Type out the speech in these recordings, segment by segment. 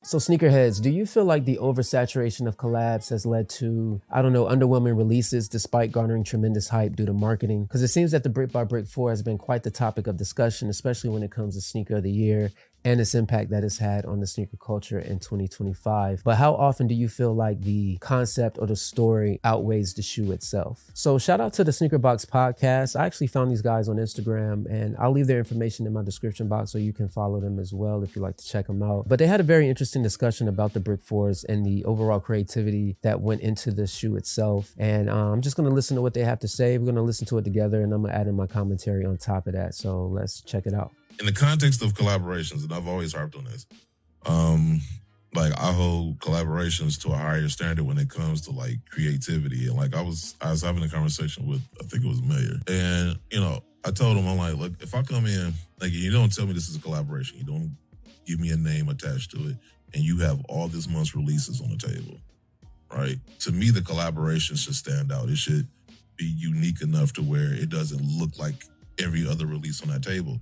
So sneakerheads, do you feel like the oversaturation of collabs has led to, I don't know, underwhelming releases despite garnering tremendous hype due to marketing? Because it seems that the Brick by Brick 4 has been quite the topic of discussion, especially when it comes to sneaker of the year and its impact that it's had on the sneaker culture in 2025. But how often do you feel like the concept or the story outweighs the shoe itself? So shout out to the Sneaker Box podcast. I actually found these guys on Instagram, and I'll leave their information in my description box so you can follow them as well if you'd like to check them out. But they had a very interesting discussion about the Brick 4s and the overall creativity that went into the shoe itself. And I'm just gonna listen to what they have to say. We're gonna listen to it together, and I'm gonna add in my commentary on top of that. So let's check it out. In the context of collaborations, and I've always harped on this, like I hold collaborations to a higher standard when it comes to like creativity. And like I was having a conversation with, I think it was Mayor, and you know, I told him, I'm like, look, if I come in, like you don't tell me this is a collaboration, you don't give me a name attached to it, and you have all this month's releases on the table, right? To me, the collaboration should stand out. It should be unique enough to where it doesn't look like every other release on that table.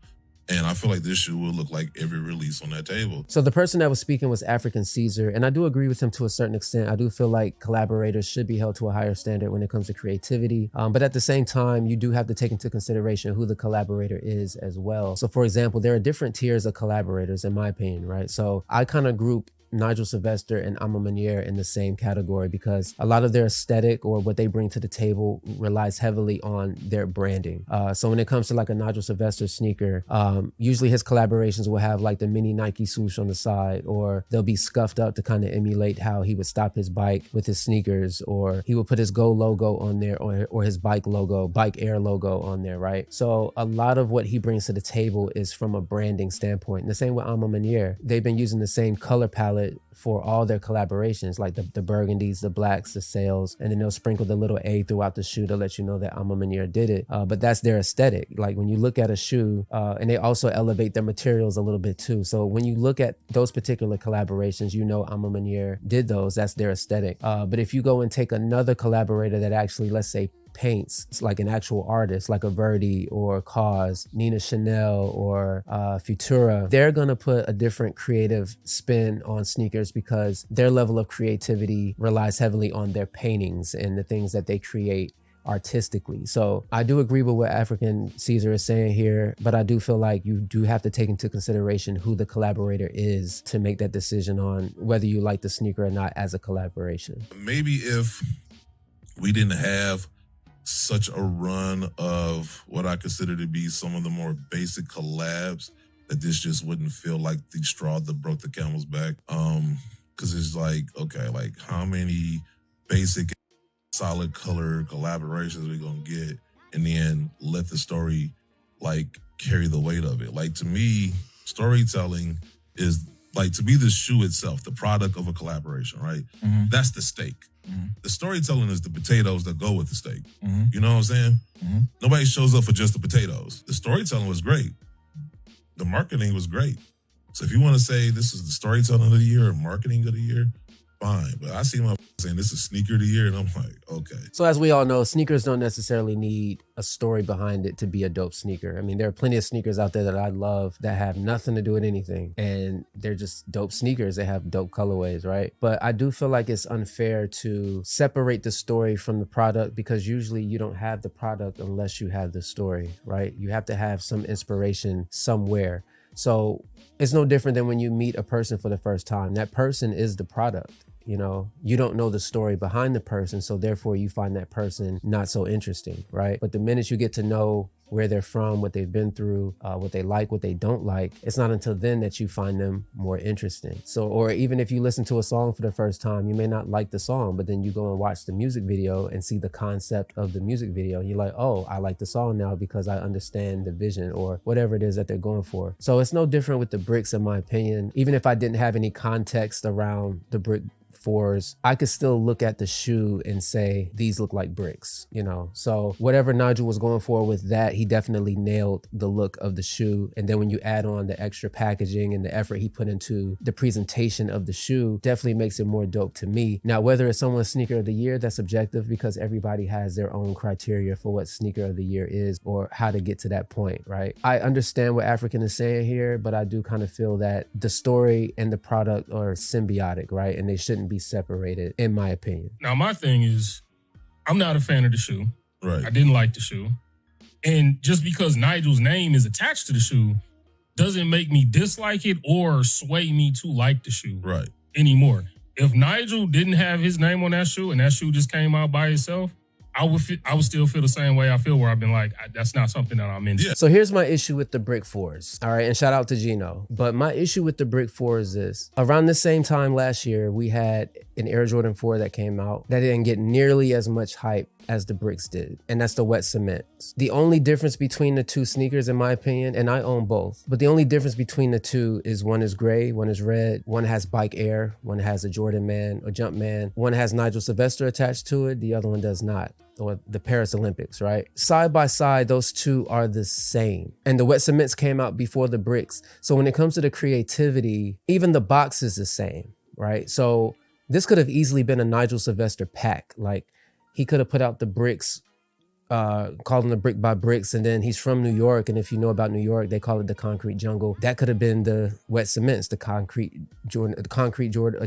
And I feel like this shoe will look like every release on that table. So the person that was speaking was African Caesar, and I do agree with him to a certain extent. I do feel like collaborators should be held to a higher standard when it comes to creativity. But at the same time, you do have to take into consideration who the collaborator is as well. So for example, there are different tiers of collaborators in my opinion, right? So I kind of group Nigel Sylvester and Ama Manier in the same category because a lot of their aesthetic or what they bring to the table relies heavily on their branding. So when it comes to like a Nigel Sylvester sneaker, usually his collaborations will have like the mini Nike swoosh on the side, or they'll be scuffed up to kind of emulate how he would stop his bike with his sneakers, or he would put his Go logo on there, or his bike logo, Bike Air logo on there, right? So a lot of what he brings to the table is from a branding standpoint. And the same with Ama Manier. They've been using the same color palette for all their collaborations, like the burgundies, the blacks, the sails, and then they'll sprinkle the little A throughout the shoe to let you know that Ama Manier did it. But that's their aesthetic. Like when you look at a shoe, and they also elevate their materials a little bit too. So when you look at those particular collaborations, you know Ama Manier did those, that's their aesthetic. But if you go and take another collaborator that actually, let's say, paints, it's like an actual artist like a Verdi or Cause, Nina Chanel or Futura, they're gonna put a different creative spin on sneakers because their level of creativity relies heavily on their paintings and the things that they create artistically. So I do agree with what African Caesar is saying here, but I do feel like you do have to take into consideration who the collaborator is to make that decision on whether you like the sneaker or not as a collaboration. Maybe if we didn't have such a run of what I consider to be some of the more basic collabs, that this just wouldn't feel like the straw that broke the camel's back. Because it's like, okay, like how many basic solid color collaborations are we gonna get, and then let the story like carry the weight of it? Like to me, storytelling is like, to me, the shoe itself, the product of a collaboration, right? Mm-hmm. That's the steak. Mm-hmm. The storytelling is the potatoes that go with the steak. Mm-hmm. You know what I'm saying? Mm-hmm. Nobody shows up for just the potatoes. The storytelling was great. The marketing was great. So if you want to say this is the storytelling of the year or marketing of the year, fine. But I see my saying this is sneaker of the year, and I'm like, okay. So as we all know, sneakers don't necessarily need a story behind it to be a dope sneaker. I mean, there are plenty of sneakers out there that I love that have nothing to do with anything, and they're just dope sneakers. They have dope colorways, right? But I do feel like it's unfair to separate the story from the product, because usually you don't have the product unless you have the story, right? You have to have some inspiration somewhere. So it's no different than when you meet a person for the first time. That person is the product. You know, you don't know the story behind the person, so therefore you find that person not so interesting, right? But the minute you get to know where they're from, what they've been through, what they like, what they don't like, it's not until then that you find them more interesting. So, or even if you listen to a song for the first time, you may not like the song, but then you go and watch the music video and see the concept of the music video. And you're like, oh, I like the song now because I understand the vision or whatever it is that they're going for. So it's no different with the bricks, in my opinion. Even if I didn't have any context around the brick fours, I could still look at the shoe and say, these look like bricks, you know? So whatever Nigel was going for with that, he definitely nailed the look of the shoe. And then when you add on the extra packaging and the effort he put into the presentation of the shoe, definitely makes it more dope to me. Now, whether it's someone's sneaker of the year, that's subjective because everybody has their own criteria for what sneaker of the year is or how to get to that point, right? I understand what African is saying here, but I do kind of feel that the story and the product are symbiotic, right? And they shouldn't be separated, in my opinion. Now, my thing is, I'm not a fan of the shoe. Right. I didn't like the shoe. And just because Nigel's name is attached to the shoe doesn't make me dislike it or sway me to like the shoe Right. anymore. If Nigel didn't have his name on that shoe and that shoe just came out by itself, I would still feel the same way I feel where I've been like, that's not something that I'm into. Yeah. So here's my issue with the Brick 4s. All right, and shout out to Gino. But my issue with the Brick 4s is around the same time last year, we had an Air Jordan 4 that came out that didn't get nearly as much hype as the Bricks did, and that's the wet cements. The only difference between the two sneakers, in my opinion, and I own both, but the only difference between the two is one is gray, one is red, one has Bike Air, one has a Jordan Man, a Jump Man, one has Nigel Sylvester attached to it, the other one does not. Or the Paris Olympics, right? Side by side, those two are the same. And the wet cements came out before the bricks. So when it comes to the creativity, even the box is the same, right? So this could have easily been a Nigel Sylvester pack. Like he could have put out the bricks, called them the Brick by Bricks, and then he's from New York. And if you know about New York, they call it the concrete jungle. That could have been the wet cements, the concrete Jordan,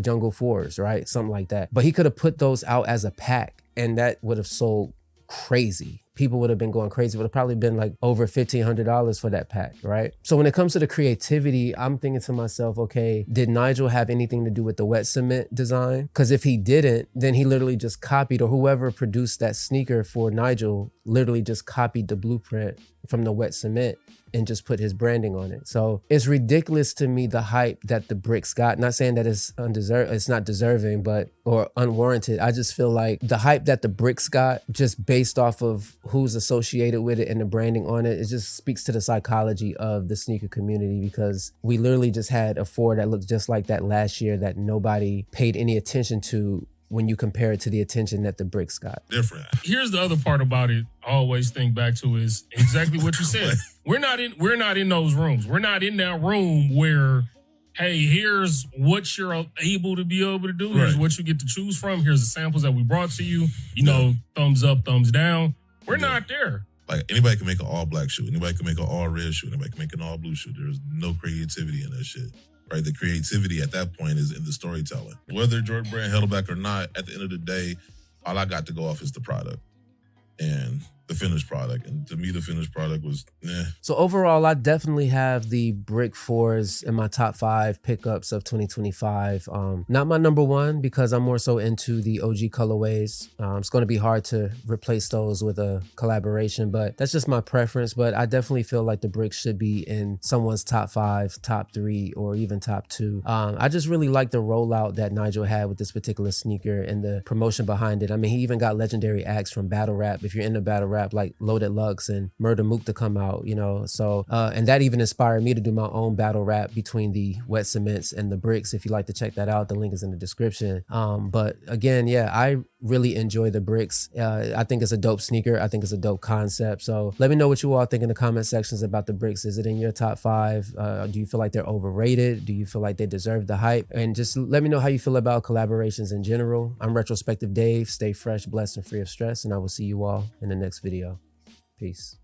jungle 4s, right? Something like that. But he could have put those out as a pack. And that would have sold crazy. People would have been going crazy. It would have probably been like over $1,500 for that pack, right? So when it comes to the creativity, I'm thinking to myself, okay, did Nigel have anything to do with the wet cement design? Because if he didn't, then he literally just copied, or whoever produced that sneaker for Nigel literally just copied the blueprint from the wet cement and just put his branding on it. So it's ridiculous to me, the hype that the bricks got. Not saying that it's not deserving, but or unwarranted. I just feel like the hype that the bricks got, just based off of who's associated with it and the branding on it, it just speaks to the psychology of the sneaker community, because we literally just had a 4 that looked just like that last year that nobody paid any attention to when you compare it to the attention that the bricks got. Different. Here's the other part about it I always think back to is exactly what you said. We're not in those rooms. We're not in that room where, hey, here's what you're able to be able to do. Here's what you get to choose from. Here's the samples that we brought to you. You know, thumbs up, thumbs down. We're not there. Like anybody can make an all black shoe. Anybody can make an all red shoe. Anybody can make an all blue shoe. There's no creativity in that shit. Right? The creativity at that point is in the storytelling. Whether Jordan Brand held it back or not, at the end of the day, all I got to go off is the product and the finished product. And to me, the finished product was, So overall, I definitely have the Brick 4s in my top 5 pickups of 2025. Not my number one, because I'm more so into the OG colorways. It's going to be hard to replace those with a collaboration, but that's just my preference. But I definitely feel like the Bricks should be in someone's top 5, top 3, or even top 2. I just really like the rollout that Nigel had with this particular sneaker and the promotion behind it. I mean, he even got legendary acts from battle rap. If you're into battle rap, like Loaded Lux and Murder Mook to come out, you know, so and that even inspired me to do my own battle rap between the wet cements and the bricks. If you'd like to check that out, the link is in the description. But again, yeah, I really enjoy the bricks. I think it's a dope sneaker. I think it's a dope concept. So let me know what you all think in the comment sections about the bricks. Is it in your top 5? Do you feel like they're overrated? Do you feel like they deserve the hype? And just let me know how you feel about collaborations in general. I'm Retrospective Dave. Stay fresh, blessed, and free of stress, and I will see you all in the next video. Peace.